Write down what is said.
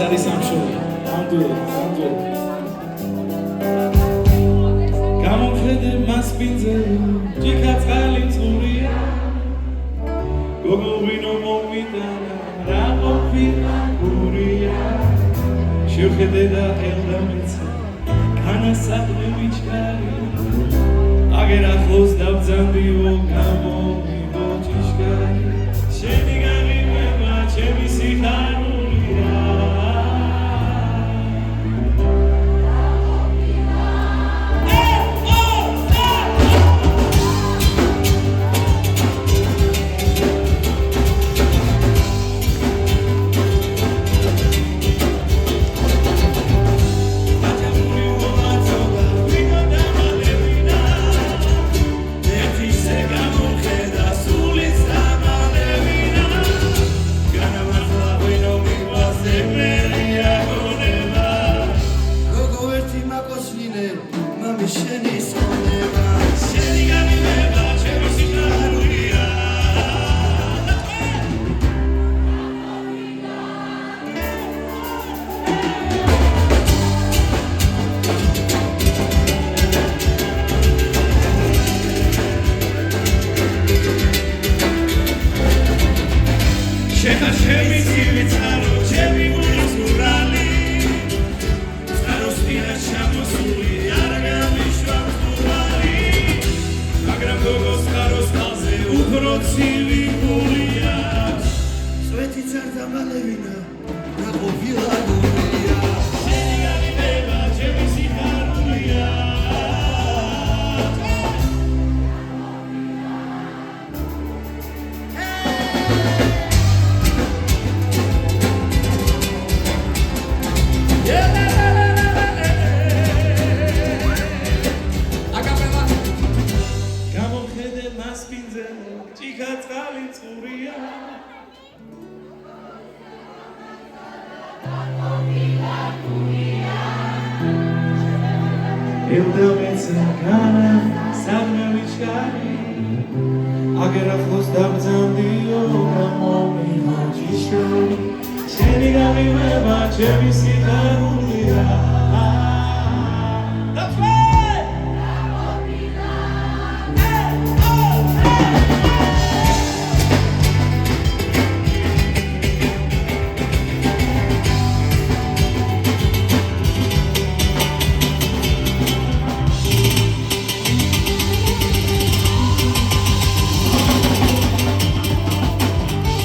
არის სამშობლო ამდვილად გამომხედე მას პინძელი ჭიქა წყალი მწყურია გოგო ვინო მომიტანა რა ყოფილა გურია შევხედე და ელდა მეცა განასაყრე ვიჩქარი აგერ ახლოს დავძანდიო გამომიდო ჭიშკარი შენი გაღიმება ჩემი სიხარულია აგერ ახლოს დავძანდიო გამომიდო ჭიშკარი შენი გაღიმება ჩემი სიხარულია